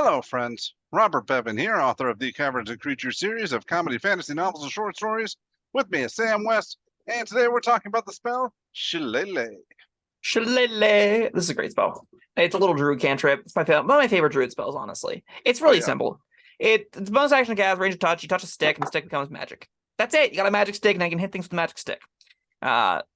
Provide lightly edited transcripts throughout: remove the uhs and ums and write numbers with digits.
Hello, friends. Robert Bevan here, author of the Caverns Creatures series of comedy, fantasy novels, and short stories. With me is Sam West, and today we're talking about the spell Shillelagh. Shillelagh. This is a great spell. It's a little druid cantrip. It's one of my favorite druid spells, honestly. It's Oh really yeah, simple. It's bonus action cast, range of touch. You touch a stick, and the stick becomes magic. That's it. You got a magic stick, and I can hit things with a magic stick.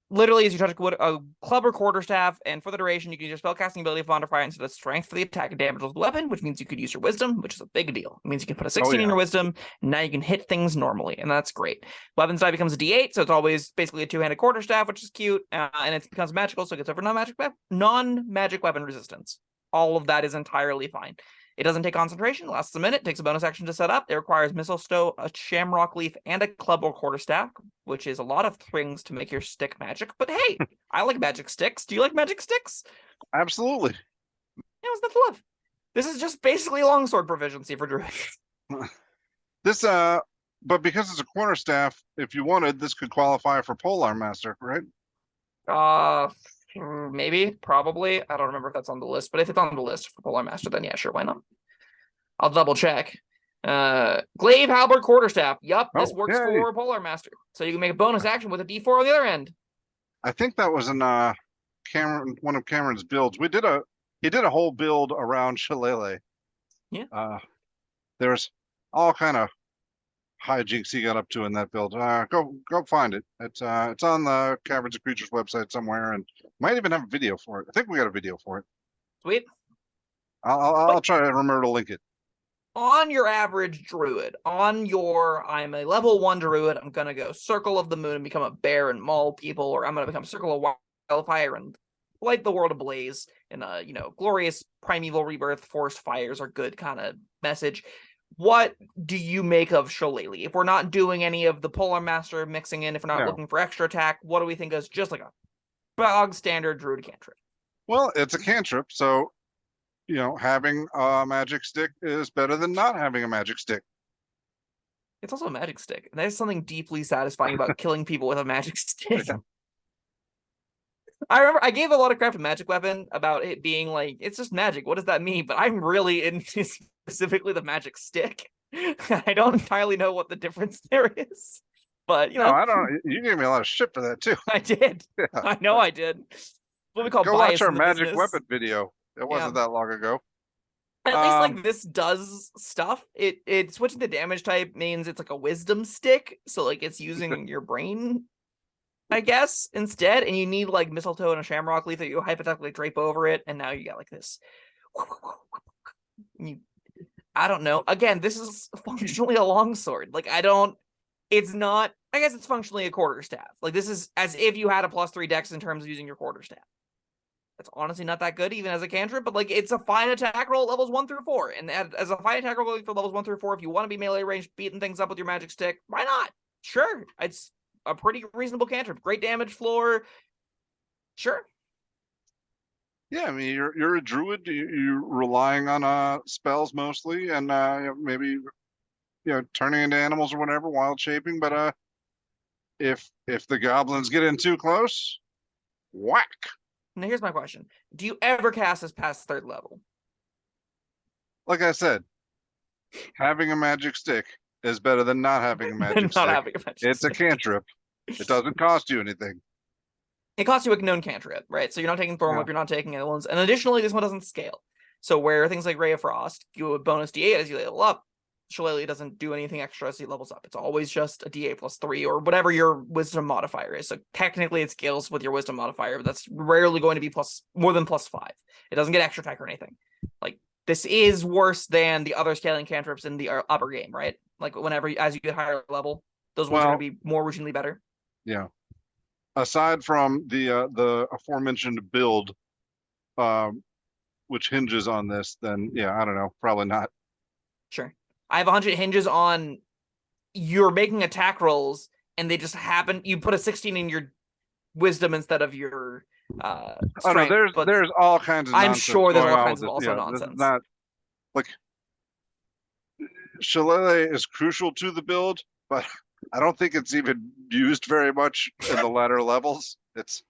Literally, as you touch a club or quarterstaff, and for the duration, you can use your spellcasting ability of modifier instead of strength for the attack and damage of the weapon, which means you could use your wisdom, which is a big deal. It means you can put a oh 16 in yeah. your wisdom, and now you can hit things normally, and that's great. Weapons die becomes a D8, so it's always basically a two-handed quarterstaff, which is cute, and it becomes magical, so it gets over non-magic weapon resistance. All of that is entirely fine. It doesn't take concentration, lasts a minute, takes a bonus action to set up. It requires mistletoe, a shamrock leaf, and a club or quarterstaff, which is a lot of things to make your stick magic. But hey, I like magic sticks. Do you like magic sticks? Absolutely. Yeah, what's not to love? This is just basically longsword proficiency for druids. This but because it's a quarterstaff, if you wanted, this could qualify for Polearm Master, right? Maybe, probably. I don't remember if that's on the list, but if it's on the list for Polar Master, then yeah, sure, why not? I'll double check. Glaive, Halberd, Quarterstaff. Yup, this Oh, works yay. for Polar Master. So you can make a bonus action with a D4 on the other end. I think that was in one of Cameron's builds. He did a whole build around Shillelagh. Yeah. There's all kind of hijinks he got up to in that build. Go find it. It's on the Caverns Creatures website somewhere, and might even have a video for it. I think we got a video for it. Sweet. I'll try to remember to link it. On your average druid, I'm a level 1 druid, I'm going to go Circle of the Moon and become a bear and maul people, or I'm going to become Circle of Wildfire and light the world ablaze in a, glorious primeval rebirth, forest fires are good kind of message. What do you make of Shillelagh? If we're not doing any of the Polar Master mixing in, if we're not looking for extra attack, what do we think is just like a bog standard druid cantrip? Well, it's a cantrip, so having a magic stick is better than not having a magic stick. It's also a magic stick. And there's something deeply satisfying about killing people with a magic stick. Yeah. I remember I gave a lot of crap to Magic Weapon about it being like, it's just magic. What does that mean? But I'm really into specifically the magic stick. I don't entirely know what the difference there is. But, No, I don't. You gave me a lot of shit for that, too. I did. Yeah. I know I did. What we call Go bias watch our in the magic business. weapon video. It wasn't that long ago. At least like this does stuff. It switching the damage type means it's like a wisdom stick, so like it's using your brain, I guess, instead. And you need like mistletoe and a shamrock leaf that you hypothetically drape over it, and now you got like this. I don't know. Again, this is functionally a longsword. Like it's not. I guess it's functionally a quarterstaff. Like this is as if you had a +3 dex in terms of using your quarterstaff. It's honestly not that good, even as a cantrip, but like it's a fine attack roll at levels 1 through 4. And as a fine attack roll going for levels 1 through 4, if you want to be melee range, beating things up with your magic stick, why not? Sure. It's a pretty reasonable cantrip. Great damage floor. Sure. Yeah, I mean you're a druid. You're relying on spells mostly, and maybe turning into animals or whatever, wild shaping. But if the goblins get in too close, whack. Now here's my question: do you ever cast this past 3rd level? Like I said, having a magic stick is better than not having a magic stick. Having a magic it's stick. A cantrip. It doesn't cost you anything. It costs you a known cantrip, right? So you're not taking Thornwhip, you're not taking other ones. And additionally, this one doesn't scale. So where things like Ray of Frost give you a bonus D8 as you level up, Shillelagh doesn't do anything extra as he levels up. It's always just a D8 +3 or whatever your wisdom modifier is. So technically it scales with your wisdom modifier, but that's rarely going to be more than +5. It doesn't get extra attack or anything. Like this is worse than the other scaling cantrips in the upper game, right? Like as you get higher level, those ones are going to be more routinely better. Yeah. Aside from the aforementioned build, which hinges on this, then yeah, I don't know, probably not. Sure. I have 100 hinges on you're making attack rolls, and they just happen. You put a 16 in your wisdom instead of your strength. Oh no, there's all kinds of. I'm sure there's all kinds of also nonsense. This is not like Shillelagh is crucial to the build, but I don't think it's even used very much in the latter levels. It's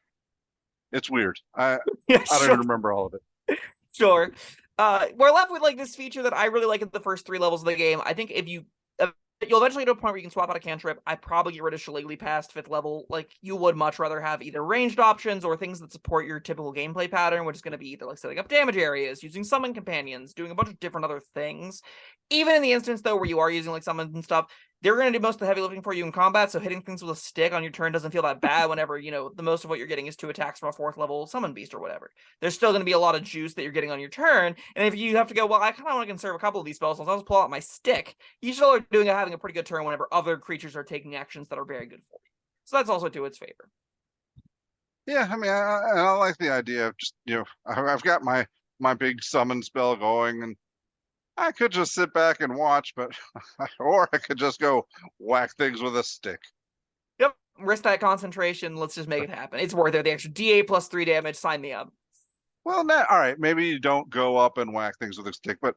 weird. I don't even remember all of it. Sure. We're left with like this feature that I really like at the first 3 levels of the game. I think if you'll eventually get to a point where you can swap out a cantrip. I probably get rid of Shillelagh past 5th level. Like, you would much rather have either ranged options or things that support your typical gameplay pattern, which is going to be either like setting up damage areas, using summon companions, doing a bunch of different other things. Even in the instance though where you are using like summons and stuff, they're going to do most of the heavy lifting for you in combat, so hitting things with a stick on your turn doesn't feel that bad whenever, the most of what you're getting is 2 attacks from a 4th level summon beast or whatever. There's still going to be a lot of juice that you're getting on your turn, and if you have to go, well, I kind of want to conserve a couple of these spells, so I'll just pull out my stick, you still are having a pretty good turn whenever other creatures are taking actions that are very good for you. So that's also to its favor. Yeah, I mean, I like the idea of just, I've got my big summon spell going, and I could just sit back and watch, but or I could just go whack things with a stick. Yep, risk that concentration. Let's just make it happen. It's worth it. The extra D8 plus 3 damage. Sign me up. Well, all right, maybe you don't go up and whack things with a stick, but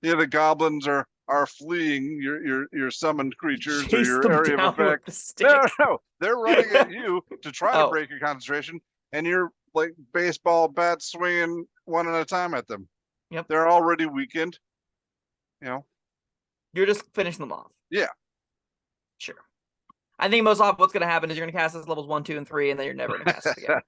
the goblins are fleeing your summoned creatures or Chase your them area of down effect. with the stick. No, they're running at you to try to Oh. break your concentration, and you're like baseball bat swinging one at a time at them. Yep. They're already weakened. You're just finishing them off. Yeah. Sure. I think most often what's going to happen is you're going to cast this levels 1, 2, and 3, and then you're never going to cast it again.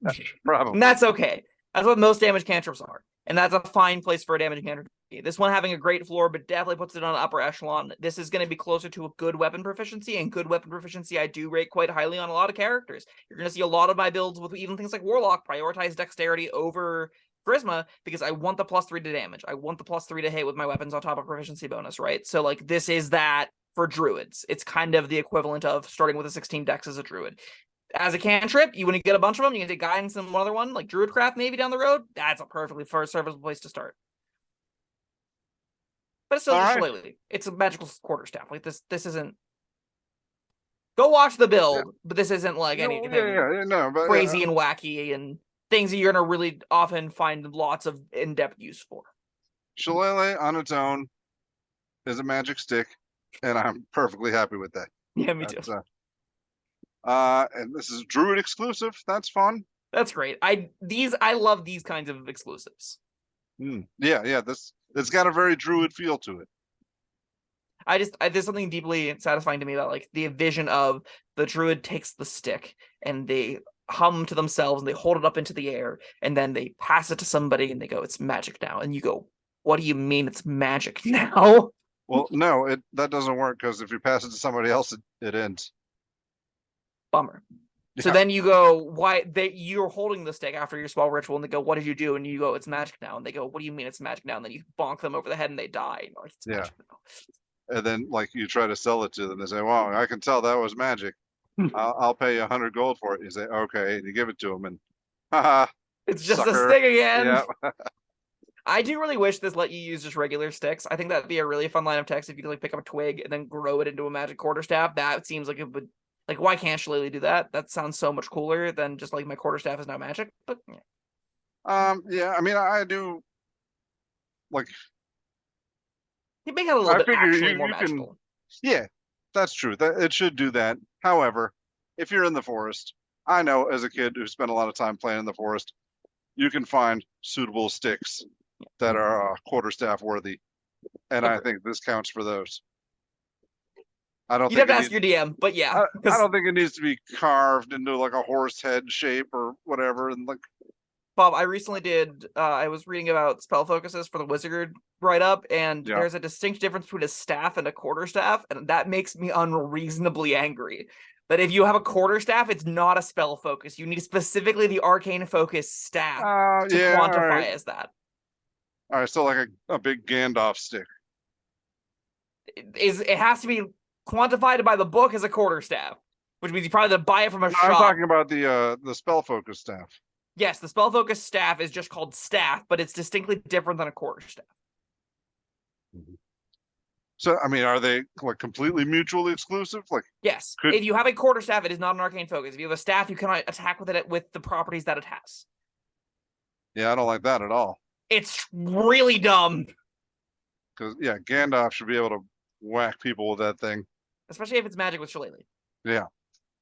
Probably. And that's okay. That's what most damage cantrips are. And that's a fine place for a damage cantrip to be. This one having a great floor, but definitely puts it on an upper echelon. This is going to be closer to a good weapon proficiency, and good weapon proficiency I do rate quite highly on a lot of characters. You're going to see a lot of my builds with even things like Warlock prioritize dexterity over charisma because I want the +3 to damage. I want the +3 to hit with my weapons on top of proficiency bonus, right? So like this is that for druids. It's kind of the equivalent of starting with a 16 dex as a druid. As a cantrip, you want to get a bunch of them, you can take guidance and one other one, like Druidcraft maybe down the road. That's a perfectly serviceable place to start. But it's still just Shillelagh. It's a magical quarterstaff. Like this isn't. Go watch the build, but this isn't like anything crazy and wacky and things that you're gonna really often find lots of in-depth use for. Shillelagh on its own is a magic stick, and I'm perfectly happy with that. Yeah, me too. And this is Druid exclusive. That's fun. That's great. I love these kinds of exclusives. Yeah. It's got a very Druid feel to it. There's something deeply satisfying to me about like the vision of the Druid takes the stick and they hum to themselves and they hold it up into the air and then they pass it to somebody and they go, "It's magic now." And you go, "What do you mean it's magic now?" Well, no, that doesn't work because if you pass it to somebody else, it ends. Bummer. Yeah. So then you go, "Why?" You're holding the stick after your spell ritual, and they go, "What did you do?" And you go, "It's magic now." And they go, "What do you mean it's magic now?" And then you bonk them over the head, and they die. And like, it's magic now. And then, like, you try to sell it to them. They say, "Wow, I can tell that was magic. I'll pay you 100 gold for it." You say, "Okay," and you give it to them, and haha, it's just sucker. a stick again. Yeah. I do really wish this let you use just regular sticks. I think that'd be a really fun line of text if you could like pick up a twig and then grow it into a magic quarterstaff. That seems like it would. Like, why can't Shillelagh do that? That sounds so much cooler than just like my quarterstaff is now magic. But yeah. Yeah. I mean, I do like. You make it a little bit actually more magical. Yeah, that's true. It should do that. However, if you're in the forest, I know as a kid who spent a lot of time playing in the forest, you can find suitable sticks that are quarterstaff worthy, and I think this counts for those. I don't. You'd have to ask your DM, but yeah, I don't think it needs to be carved into like a horse head shape or whatever. And like, Bob, I recently did. I was reading about spell focuses for the wizard write-up, and there's a distinct difference between a staff and a quarterstaff, and that makes me unreasonably angry. That if you have a quarterstaff, it's not a spell focus. You need specifically the arcane focus staff to quantify as that. All right, so like a big Gandalf stick. It has to be quantified by the book as a quarterstaff, which means you probably have to buy it from a shop. I'm talking about the spell focus staff. Yes, the spell focus staff is just called staff, but it's distinctly different than a quarterstaff. So, I mean, are they like completely mutually exclusive? Like, yes, if you have a quarterstaff, it is not an arcane focus. If you have a staff, you cannot attack with it with the properties that it has. Yeah, I don't like that at all. It's really dumb. Because Gandalf should be able to whack people with that thing, especially if it's magic with Shillelagh. Yeah,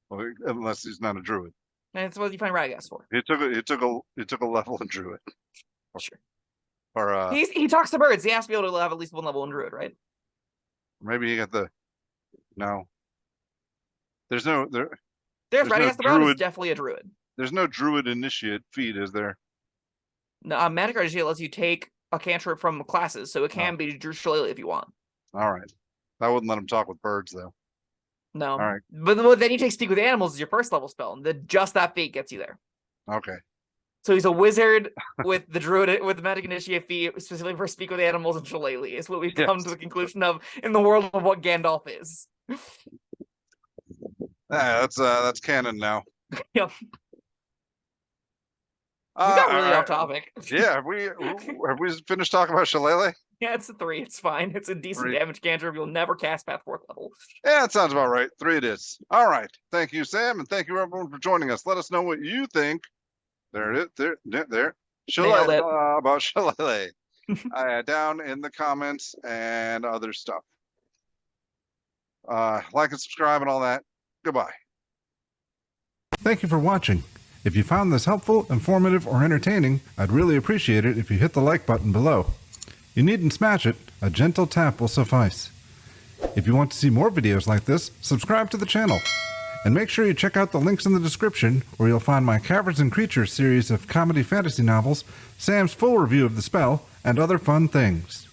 well, unless he's not a druid. And it's what you find Radagast for. He took a level in druid. Sure. Or he talks to birds. He has to be able to have at least one level in druid, right? maybe he got the no. There's no There's there's Ready no Ask the Brown is druid. definitely a druid. There's no druid initiate feat, is there? No, Magic Initiate lets you take a cantrip from classes, so it can Oh. be Shillelagh if you want. All right. I wouldn't let him talk with birds though. No. All right. But then you take Speak with Animals as your first level spell, and just that feat gets you there. Okay. So he's a wizard with the druid with the Magic Initiate feat specifically for Speak with Animals and Shillelagh is what we've come to the conclusion of in the world of what Gandalf is. That's canon now. Yep. We got really off topic. Yeah, have we finished talking about Shillelagh? Yeah, it's a 3. It's fine. It's a decent 3. damage cantrip. You'll never cast past 4th level. Yeah, that sounds about right. 3 it is. All right. Thank you, Sam, and thank you everyone for joining us. Let us know what you think. There it is. There. Shillelagh, about Shillelagh. Down in the comments and other stuff. Like and subscribe and all that. Goodbye. Thank you for watching. If you found this helpful, informative, or entertaining, I'd really appreciate it if you hit the like button below. You needn't smash it, a gentle tap will suffice. If you want to see more videos like this, subscribe to the channel. And make sure you check out the links in the description where you'll find my Caverns and Creatures series of comedy fantasy novels, Sam's full review of the spell, and other fun things.